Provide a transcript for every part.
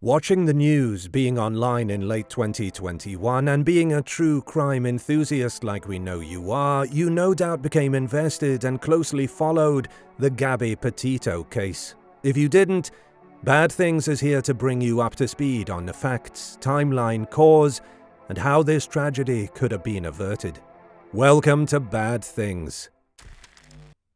Watching the news, being online in late 2021, and being a true crime enthusiast like we know you are, you no doubt became invested and closely followed the Gabby Petito case. If you didn't, Bad Things is here to bring you up to speed on the facts, timeline, cause, and how this tragedy could have been averted. Welcome to Bad Things.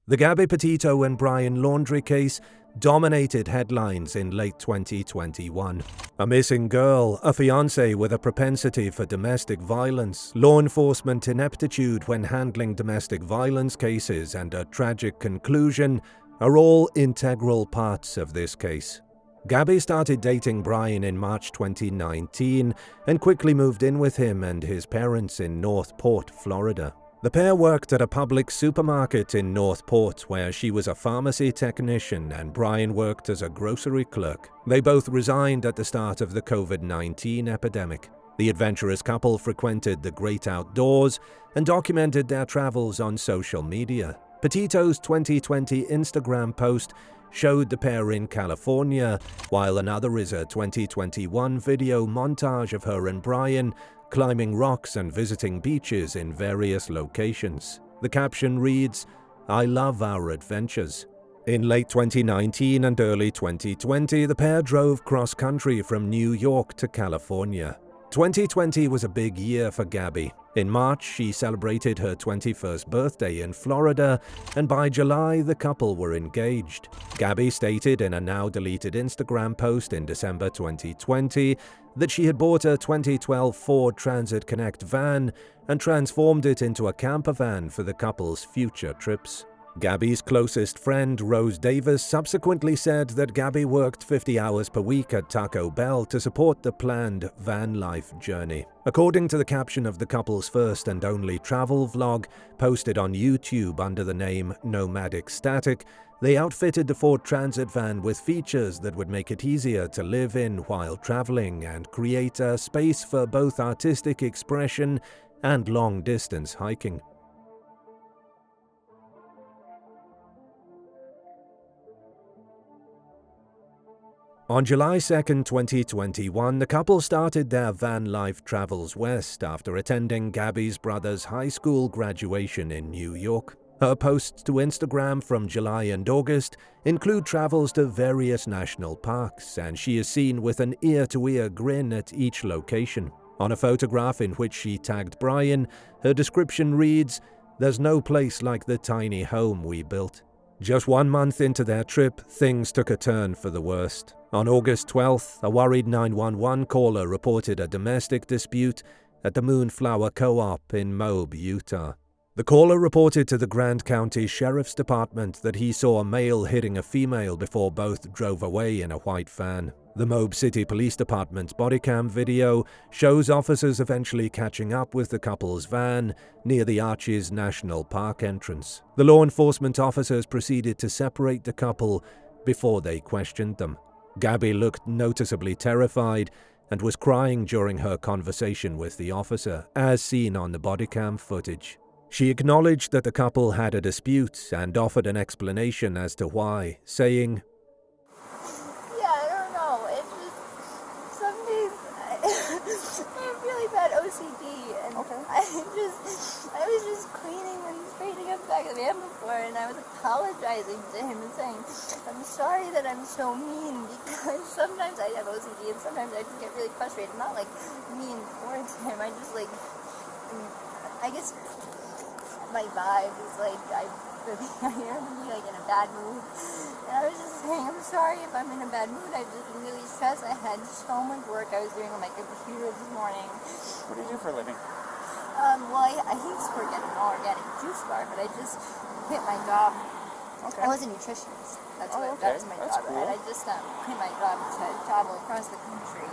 The Gabby Petito and Brian Laundrie case dominated headlines in late 2021. A missing girl, a fiancé with a propensity for domestic violence, law enforcement ineptitude when handling domestic violence cases, and a tragic conclusion are all integral parts of this case. Gabby started dating Brian in March 2019 and quickly moved in with him and his parents in North Port, Florida. The pair worked at a public supermarket in North Port where she was a pharmacy technician and Brian worked as a grocery clerk. They both resigned at the start of the COVID-19 epidemic. The adventurous couple frequented the great outdoors and documented their travels on social media. Petito's 2020 Instagram post showed the pair in California, while another is a 2021 video montage of her and Brian climbing rocks and visiting beaches in various locations. The caption reads, "I love our adventures." In late 2019 and early 2020, the pair drove cross-country from New York to California. 2020 was a big year for Gabby. In March, she celebrated her 21st birthday in Florida, and by July, the couple were engaged. Gabby stated in a now-deleted Instagram post in December 2020 that she had bought a 2012 Ford Transit Connect van and transformed it into a camper van for the couple's future trips. Gabby's closest friend, Rose Davis, subsequently said that Gabby worked 50 hours per week at Taco Bell to support the planned van life journey. According to the caption of the couple's first and only travel vlog, posted on YouTube under the name Nomadic Static, they outfitted the Ford Transit van with features that would make it easier to live in while traveling and create a space for both artistic expression and long-distance hiking. On July 2, 2021, the couple started their van life travels west after attending Gabby's brother's high school graduation in New York. Her posts to Instagram from July and August include travels to various national parks, and she is seen with an ear-to-ear grin at each location. On a photograph in which she tagged Brian, her description reads, "There's no place like the tiny home we built." Just 1 month into their trip, things took a turn for the worst. On August 12th, a worried 911 caller reported a domestic dispute at the Moonflower Co-op in Moab, Utah. The caller reported to the Grant County Sheriff's Department that he saw a male hitting a female before both drove away in a white van. The Moab City Police Department's bodycam video shows officers eventually catching up with the couple's van near the Arches National Park entrance. The law enforcement officers proceeded to separate the couple before they questioned them. Gabby looked noticeably terrified and was crying during her conversation with the officer, as seen on the bodycam footage. She acknowledged that the couple had a dispute and offered an explanation as to why, saying, I don't know. It's just some days I have really bad OCD, and I was just cleaning and straightening up the back of the van before, and I was apologizing to him and saying, "I'm sorry that I'm so mean," because sometimes I have OCD and sometimes I just get really frustrated. Not like mean towards him. I just I guess my vibe is I am really in a bad mood. And I was just saying, I'm sorry if I'm in a bad mood. I've just been really stressed. I had so much work I was doing on my computer this morning. What do you do for a living? I used to work at an organic juice bar, but I just quit my job. Okay. I was a nutritionist. That was my That's job. cool. And I just quit my job to travel across the country.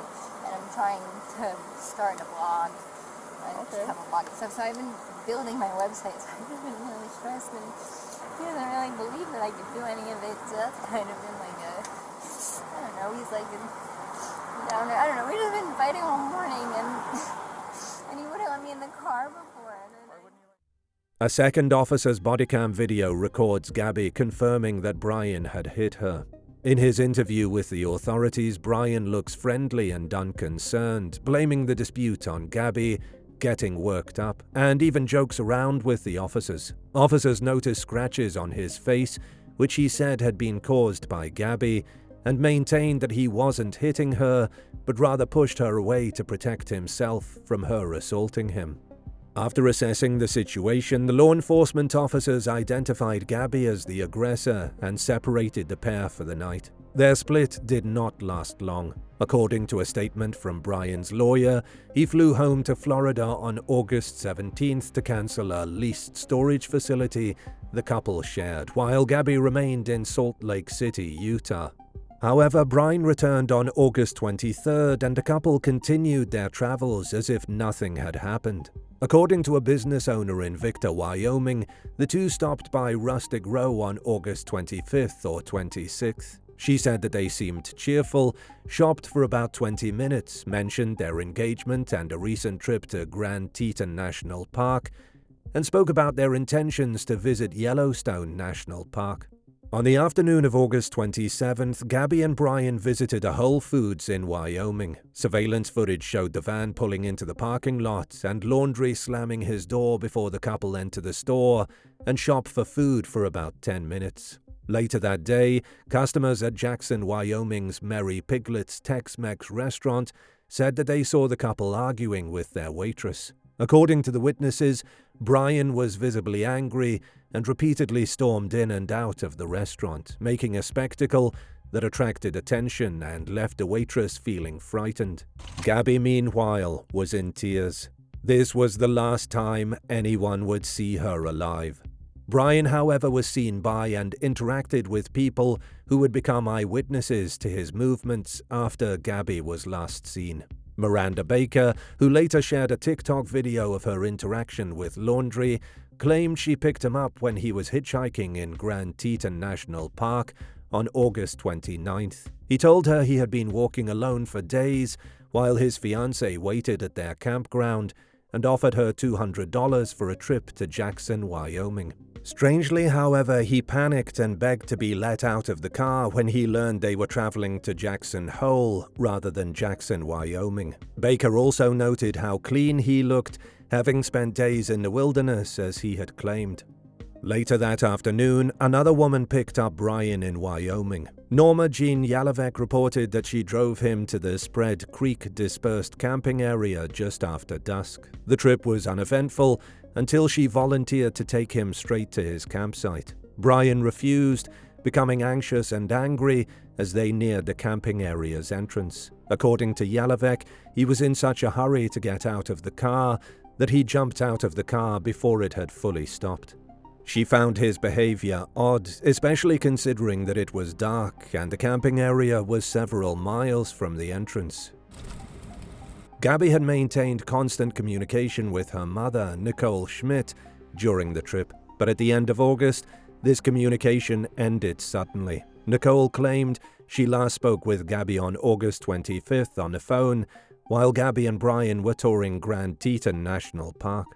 And I'm trying to start a blog. I just have a blog and stuff. So I've been building my website. So I've just been really stressed and he doesn't really believe that I could do any of it, so that's kind of been I don't know, he's down there, I don't know, we've just been fighting all morning, and he wouldn't let me in the car before. A second officer's bodycam video records Gabby confirming that Brian had hit her. In his interview with the authorities, Brian looks friendly and unconcerned, blaming the dispute on Gabby, getting worked up, and even jokes around with the officers. Officers noticed scratches on his face, which he said had been caused by Gabby, and maintained that he wasn't hitting her, but rather pushed her away to protect himself from her assaulting him. After assessing the situation, the law enforcement officers identified Gabby as the aggressor and separated the pair for the night. Their split did not last long. According to a statement from Brian's lawyer, he flew home to Florida on August 17th to cancel a leased storage facility the couple shared, while Gabby remained in Salt Lake City, Utah. However, Brian returned on August 23rd and the couple continued their travels as if nothing had happened. According to a business owner in Victor, Wyoming, the two stopped by Rustic Row on August 25th or 26th. She said that they seemed cheerful, shopped for about 20 minutes, mentioned their engagement and a recent trip to Grand Teton National Park, and spoke about their intentions to visit Yellowstone National Park. On the afternoon of August 27th, Gabby and Brian visited a Whole Foods in Wyoming. Surveillance footage showed the van pulling into the parking lot and Laundry slamming his door before the couple entered the store and shop for food for about 10 minutes. Later that day, customers at Jackson, Wyoming's Merry Piglet's Tex-Mex restaurant said that they saw the couple arguing with their waitress. According to the witnesses, Brian was visibly angry and repeatedly stormed in and out of the restaurant, making a spectacle that attracted attention and left the waitress feeling frightened. Gabby, meanwhile, was in tears. This was the last time anyone would see her alive. Brian, however, was seen by and interacted with people who would become eyewitnesses to his movements after Gabby was last seen. Miranda Baker, who later shared a TikTok video of her interaction with Laundry, claimed she picked him up when he was hitchhiking in Grand Teton National Park on August 29th. He told her he had been walking alone for days while his fiancée waited at their campground and offered her $200 for a trip to Jackson, Wyoming. Strangely, however, he panicked and begged to be let out of the car when he learned they were traveling to Jackson Hole rather than Jackson, Wyoming. Baker also noted how clean he looked, having spent days in the wilderness as he had claimed. Later that afternoon, another woman picked up Brian in Wyoming. Norma Jean Yalovec reported that she drove him to the Spread Creek dispersed camping area just after dusk. The trip was uneventful until she volunteered to take him straight to his campsite. Brian refused, becoming anxious and angry as they neared the camping area's entrance. According to Yalovec, he was in such a hurry to get out of the car that he jumped out of the car before it had fully stopped. She found his behavior odd, especially considering that it was dark and the camping area was several miles from the entrance. Gabby had maintained constant communication with her mother, Nicole Schmidt, during the trip, but at the end of August, this communication ended suddenly. Nicole claimed she last spoke with Gabby on August 25th on the phone, while Gabby and Brian were touring Grand Teton National Park.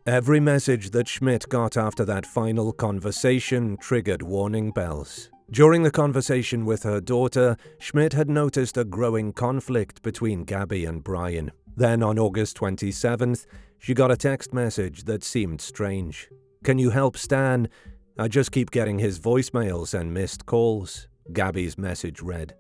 Every message that Schmidt got after that final conversation triggered warning bells. During the conversation with her daughter, Schmidt had noticed a growing conflict between Gabby and Brian. Then on August 27th, she got a text message that seemed strange. "Can you help Stan? I just keep getting his voicemails and missed calls," Gabby's message read.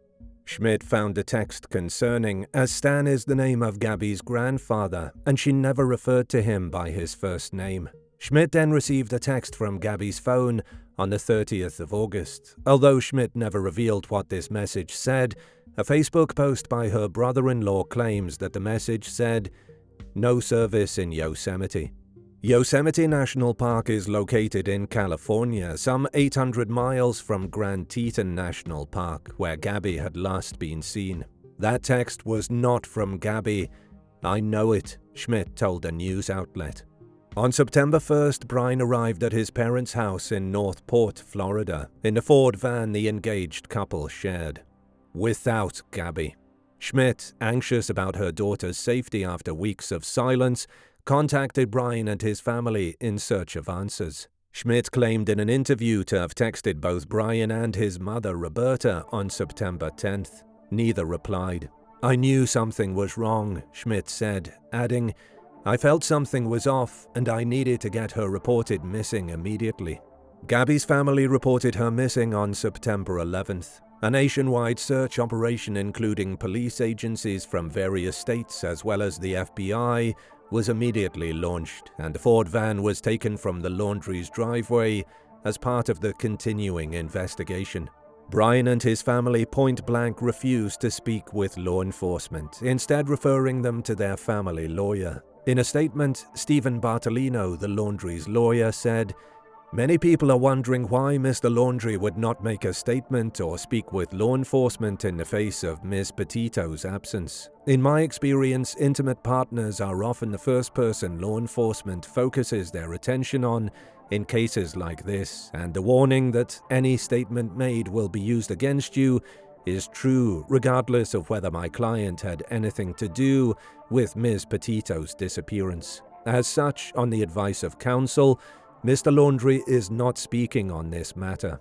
Schmidt found the text concerning, as Stan is the name of Gabby's grandfather, and she never referred to him by his first name. Schmidt then received a text from Gabby's phone on the 30th of August. Although Schmidt never revealed what this message said, a Facebook post by her brother-in-law claims that the message said, "No service in Yosemite." Yosemite National Park is located in California, some 800 miles from Grand Teton National Park, where Gabby had last been seen. That text was not from Gabby. "I know it," Schmidt told a news outlet. On September 1st, Brian arrived at his parents' house in North Port, Florida, in the Ford van the engaged couple shared. Without Gabby. Schmidt, anxious about her daughter's safety after weeks of silence, contacted Brian and his family in search of answers. Schmidt claimed in an interview to have texted both Brian and his mother, Roberta, on September 10th. Neither replied. "I knew something was wrong," Schmidt said, adding, "I felt something was off and I needed to get her reported missing immediately." Gabby's family reported her missing on September 11th. A nationwide search operation including police agencies from various states as well as the FBI was immediately launched, and the Ford van was taken from the laundry's driveway as part of the continuing investigation. Brian and his family point-blank refused to speak with law enforcement, instead referring them to their family lawyer. In a statement, Stephen Bartolino, the laundry's lawyer, said, "Many people are wondering why Mr. Laundrie would not make a statement or speak with law enforcement in the face of Ms. Petito's absence. In my experience, intimate partners are often the first person law enforcement focuses their attention on in cases like this, and the warning that any statement made will be used against you is true regardless of whether my client had anything to do with Ms. Petito's disappearance. As such, on the advice of counsel, Mr. Laundrie is not speaking on this matter."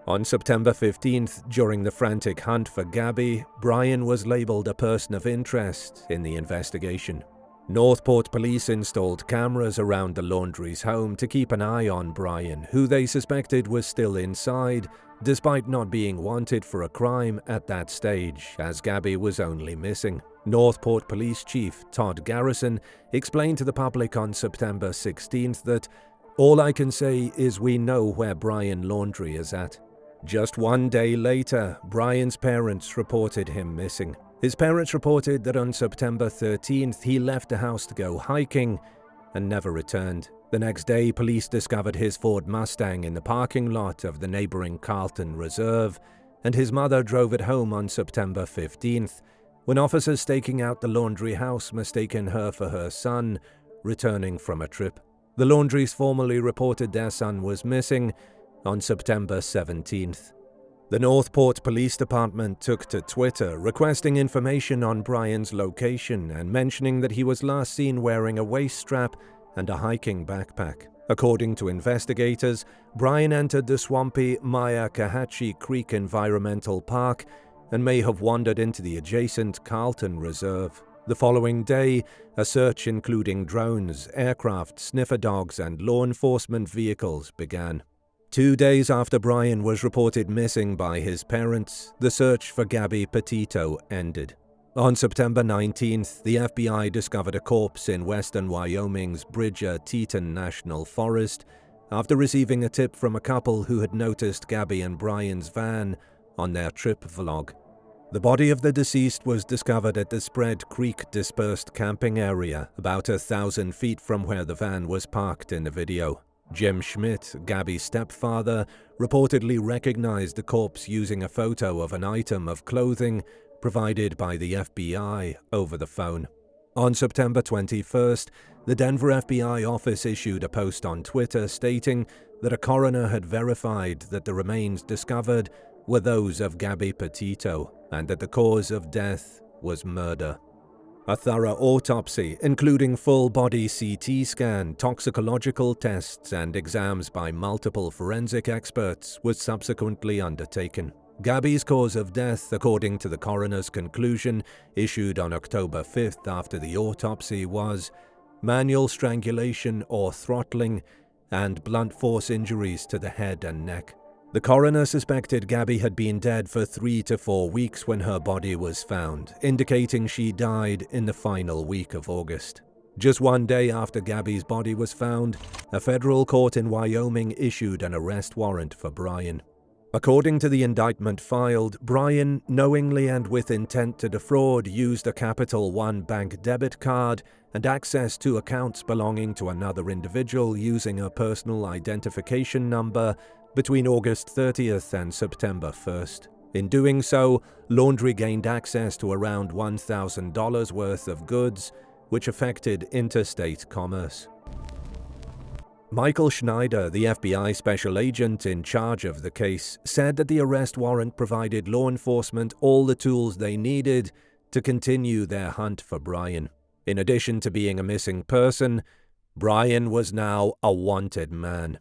On September 15th, during the frantic hunt for Gabby, Brian was labeled a person of interest in the investigation. Northport police installed cameras around the laundry's home to keep an eye on Brian, who they suspected was still inside, despite not being wanted for a crime at that stage, as Gabby was only missing. Northport Police Chief Todd Garrison explained to the public on September 16th that, "All I can say is we know where Brian Laundrie is at." Just one day later, Brian's parents reported him missing. His parents reported that on September 13th he left the house to go hiking and never returned. The next day, police discovered his Ford Mustang in the parking lot of the neighboring Carlton Reserve, and his mother drove it home on September 15th, when officers staking out the laundry house mistaken her for her son, returning from a trip. The Laundries formally reported their son was missing on September 17th. The Northport Police Department took to Twitter requesting information on Brian's location and mentioning that he was last seen wearing a waist strap and a hiking backpack. According to investigators, Brian entered the swampy Myakkahatchee Creek Environmental Park and may have wandered into the adjacent Carlton Reserve. The following day, a search including drones, aircraft, sniffer dogs, and law enforcement vehicles began. 2 days after Brian was reported missing by his parents, the search for Gabby Petito ended. On September 19th, the FBI discovered a corpse in western Wyoming's Bridger-Teton National Forest after receiving a tip from a couple who had noticed Gabby and Brian's van on their trip vlog. The body of the deceased was discovered at the Spread Creek dispersed camping area, about 1,000 feet from where the van was parked in the video. Jim Schmidt, Gabby's stepfather, reportedly recognized the corpse using a photo of an item of clothing provided by the FBI over the phone. On September 21st, the Denver FBI office issued a post on Twitter stating that a coroner had verified that the remains discovered were those of Gabby Petito, and that the cause of death was murder. A thorough autopsy, including full-body CT scan, toxicological tests, and exams by multiple forensic experts, was subsequently undertaken. Gabby's cause of death, according to the coroner's conclusion issued on October 5th after the autopsy, was manual strangulation or throttling and blunt force injuries to the head and neck. The coroner suspected Gabby had been dead for 3 to 4 weeks when her body was found, indicating she died in the final week of August. Just 1 day after Gabby's body was found, a federal court in Wyoming issued an arrest warrant for Brian. According to the indictment filed, Brian, knowingly and with intent to defraud, used a Capital One bank debit card and access to accounts belonging to another individual using a personal identification number between August 30th and September 1st. In doing so, Laundrie gained access to around $1,000 worth of goods, which affected interstate commerce. Michael Schneider, the FBI special agent in charge of the case, said that the arrest warrant provided law enforcement all the tools they needed to continue their hunt for Brian. In addition to being a missing person, Brian was now a wanted man.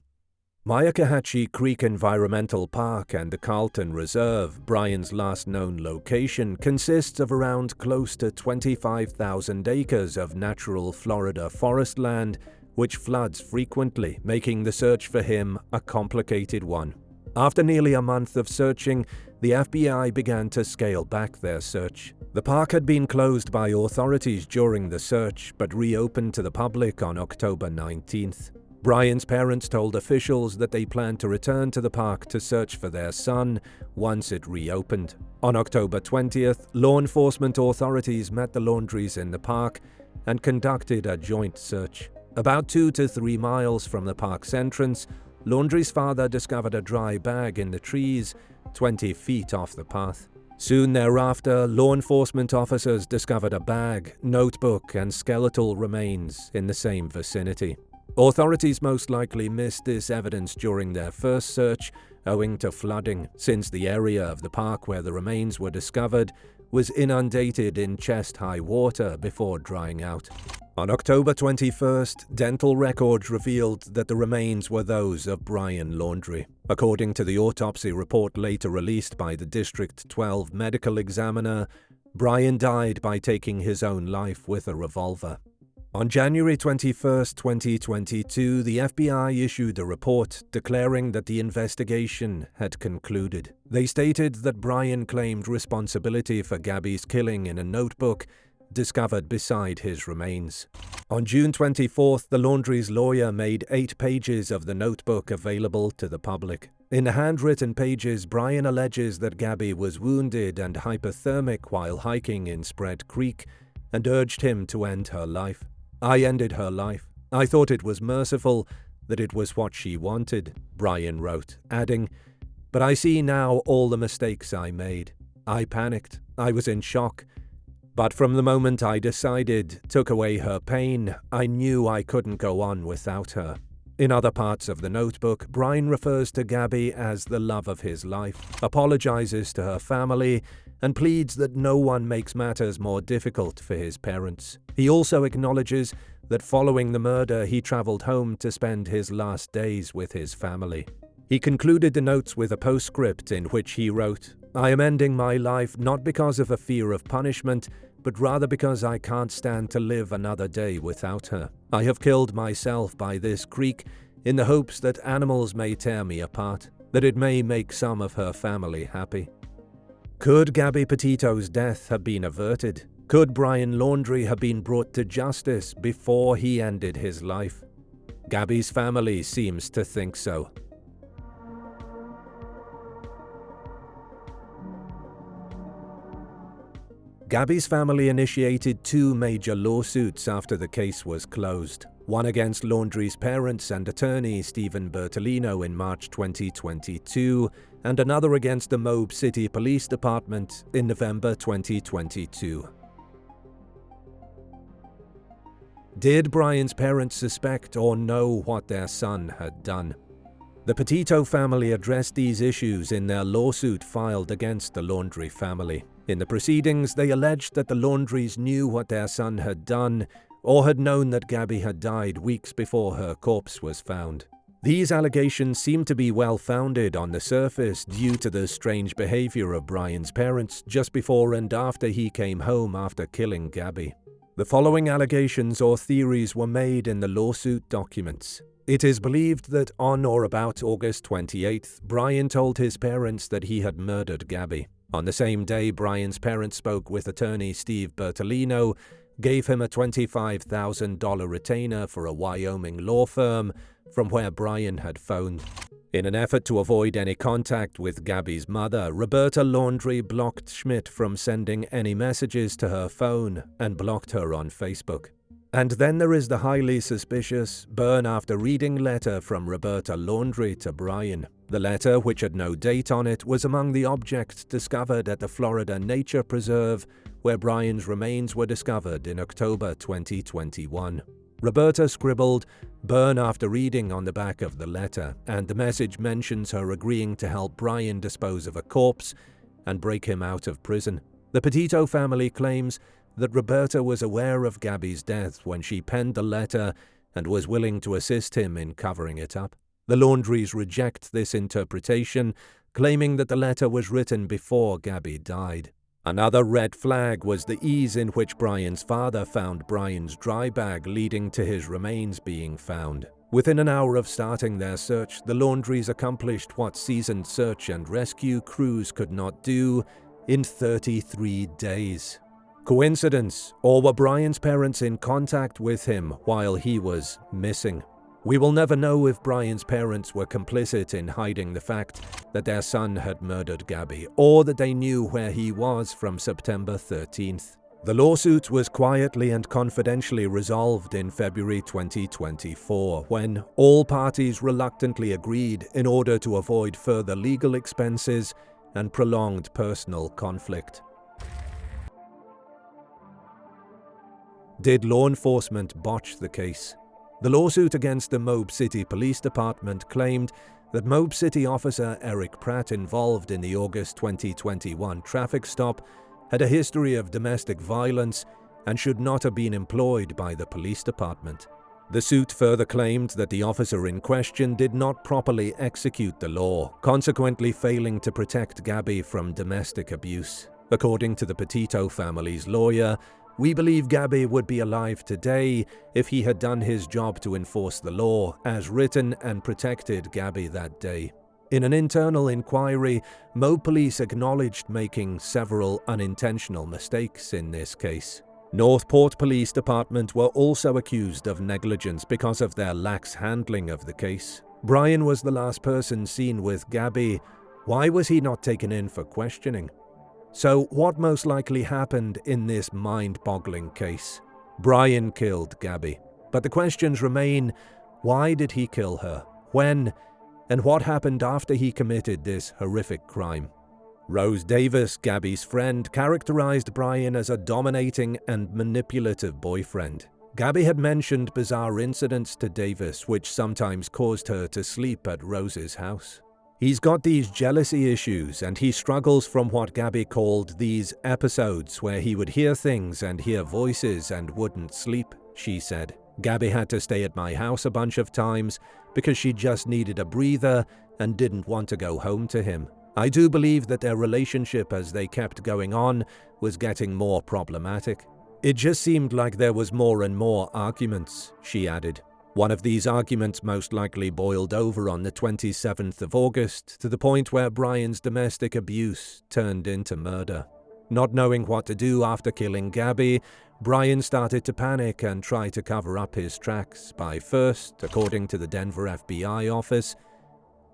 Myakkahatchee Creek Environmental Park and the Carlton Reserve, Brian's last known location, consists of around close to 25,000 acres of natural Florida forest land, which floods frequently, making the search for him a complicated one. After nearly a month of searching, the FBI began to scale back their search. The park had been closed by authorities during the search, but reopened to the public on October 19th. Brian's parents told officials that they planned to return to the park to search for their son once it reopened. On October 20th, law enforcement authorities met the Laundries in the park and conducted a joint search. About 2 to 3 miles from the park's entrance, Laundrie's father discovered a dry bag in the trees 20 feet off the path. Soon thereafter, law enforcement officers discovered a bag, notebook, and skeletal remains in the same vicinity. Authorities most likely missed this evidence during their first search, owing to flooding, since the area of the park where the remains were discovered was inundated in chest-high water before drying out. On October 21st, dental records revealed that the remains were those of Brian Laundrie. According to the autopsy report later released by the District 12 medical examiner, Brian died by taking his own life with a revolver. On January 21, 2022, the FBI issued a report declaring that the investigation had concluded. They stated that Brian claimed responsibility for Gabby's killing in a notebook discovered beside his remains. On June 24th, the Laundrie's lawyer made 8 pages of the notebook available to the public. In the handwritten pages, Brian alleges that Gabby was wounded and hypothermic while hiking in Spread Creek and urged him to end her life. "I ended her life. I thought it was merciful, that it was what she wanted," Brian wrote, adding, "But I see now all the mistakes I made. I panicked. I was in shock. But from the moment I decided, took away her pain, I knew I couldn't go on without her." In other parts of the notebook, Brian refers to Gabby as the love of his life, apologizes to her family, and pleads that no one makes matters more difficult for his parents. He also acknowledges that following the murder, he traveled home to spend his last days with his family. He concluded the notes with a postscript in which he wrote, "I am ending my life not because of a fear of punishment, but rather because I can't stand to live another day without her. I have killed myself by this creek in the hopes that animals may tear me apart, that it may make some of her family happy." Could Gabby Petito's death have been averted? Could Brian Laundrie have been brought to justice before he ended his life? Gabby's family seems to think so. Gabby's family initiated 2 major lawsuits after the case was closed. One against Laundrie's parents and attorney Stephen Bertolino in March 2022, and another against the Moab City Police Department in November 2022. Did Brian's parents suspect or know what their son had done? The Petito family addressed these issues in their lawsuit filed against the Laundrie family. In the proceedings, they alleged that the Laundries knew what their son had done or had known that Gabby had died weeks before her corpse was found. These allegations seem to be well-founded on the surface due to the strange behavior of Brian's parents just before and after he came home after killing Gabby. The following allegations or theories were made in the lawsuit documents. It is believed that on or about August 28th, Brian told his parents that he had murdered Gabby. On the same day, Brian's parents spoke with attorney Steve Bertolino, gave him a $25,000 retainer for a Wyoming law firm from where Brian had phoned. In an effort to avoid any contact with Gabby's mother, Roberta Laundrie blocked Schmidt from sending any messages to her phone and blocked her on Facebook. And then there is the highly suspicious burn after reading letter from Roberta Laundrie to Brian. The letter, which had no date on it, was among the objects discovered at the Florida Nature Preserve, where Brian's remains were discovered in October 2021. Roberta scribbled, "Burn after reading" on the back of the letter, and the message mentions her agreeing to help Brian dispose of a corpse and break him out of prison. The Petito family claims that Roberta was aware of Gabby's death when she penned the letter and was willing to assist him in covering it up. The laundries reject this interpretation, claiming that the letter was written before Gabby died. Another red flag was the ease in which Brian's father found Brian's dry bag, leading to his remains being found. Within an hour of starting their search, the laundries accomplished what seasoned search and rescue crews could not do in 33 days. Coincidence, or were Brian's parents in contact with him while he was missing? We will never know if Brian's parents were complicit in hiding the fact that their son had murdered Gabby, or that they knew where he was from September 13th. The lawsuit was quietly and confidentially resolved in February 2024, when all parties reluctantly agreed in order to avoid further legal expenses and prolonged personal conflict. Did law enforcement botch the case? The lawsuit against the Moab City Police Department claimed that Moab City officer Eric Pratt, involved in the August 2021 traffic stop, had a history of domestic violence and should not have been employed by the police department. The suit further claimed that the officer in question did not properly execute the law, consequently failing to protect Gabby from domestic abuse. According to the Petito family's lawyer, "We believe Gabby would be alive today if he had done his job to enforce the law as written and protected Gabby that day." In an internal inquiry, Moab police acknowledged making several unintentional mistakes in this case. Northport Police Department were also accused of negligence because of their lax handling of the case. Brian was the last person seen with Gabby. Why was he not taken in for questioning? So what most likely happened in this mind-boggling case? Brian killed Gabby. But the questions remain: why did he kill her? When? And what happened after he committed this horrific crime? Rose Davis, Gabby's friend, characterized Brian as a dominating and manipulative boyfriend. Gabby had mentioned bizarre incidents to Davis which sometimes caused her to sleep at Rose's house. He's got these jealousy issues, and he struggles from what Gabby called these episodes where he would hear things and hear voices and wouldn't sleep, she said. Gabby had to stay at my house a bunch of times because she just needed a breather and didn't want to go home to him. I do believe that their relationship as they kept going on was getting more problematic. It just seemed like there was more and more arguments, she added. One of these arguments most likely boiled over on the 27th of August to the point where Brian's domestic abuse turned into murder. Not knowing what to do after killing Gabby, Brian started to panic and try to cover up his tracks by first, according to the Denver FBI office,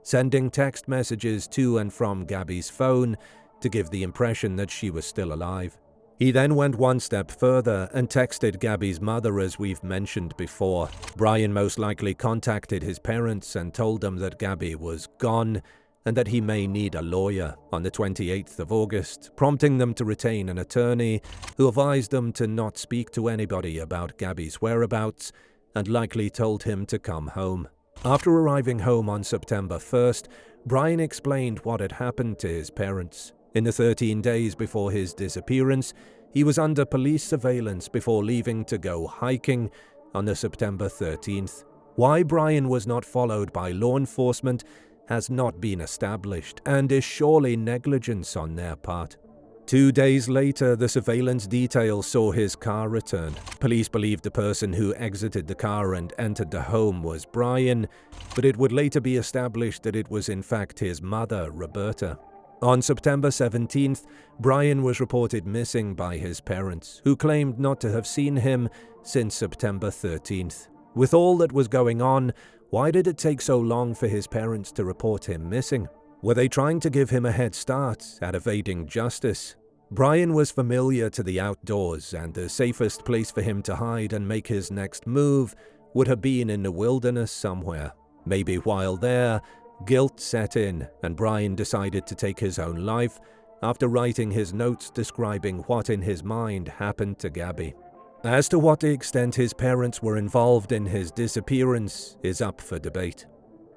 sending text messages to and from Gabby's phone to give the impression that she was still alive. He then went one step further and texted Gabby's mother, as we've mentioned before. Brian most likely contacted his parents and told them that Gabby was gone and that he may need a lawyer on the 28th of August, prompting them to retain an attorney who advised them to not speak to anybody about Gabby's whereabouts and likely told him to come home. After arriving home on September 1st, Brian explained what had happened to his parents. In the 13 days before his disappearance, he was under police surveillance before leaving to go hiking on the September 13th. Why Brian was not followed by law enforcement has not been established and is surely negligence on their part. 2 days later, the surveillance detail saw his car return. Police believed the person who exited the car and entered the home was Brian, but it would later be established that it was in fact his mother, Roberta. On September 17th, Brian was reported missing by his parents, who claimed not to have seen him since September 13th. With all that was going on, why did it take so long for his parents to report him missing? Were they trying to give him a head start at evading justice? Brian was familiar to the outdoors, and the safest place for him to hide and make his next move would have been in the wilderness somewhere. Maybe while there, guilt set in, and Brian decided to take his own life after writing his notes describing what in his mind happened to Gabby. As to what extent his parents were involved in his disappearance is up for debate.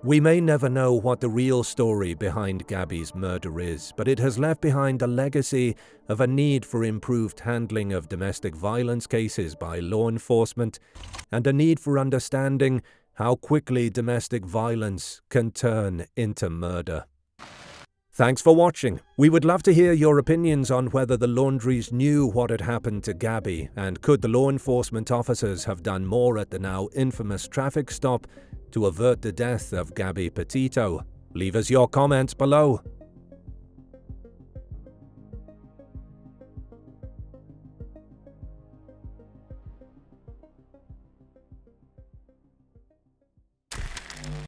We may never know what the real story behind Gabby's murder is, but it has left behind a legacy of a need for improved handling of domestic violence cases by law enforcement and a need for understanding how quickly domestic violence can turn into murder. Thanks for watching. We would love to hear your opinions on whether the laundries knew what had happened to Gabby, and could the law enforcement officers have done more at the now infamous traffic stop to avert the death of Gabby Petito? Leave us your comments below.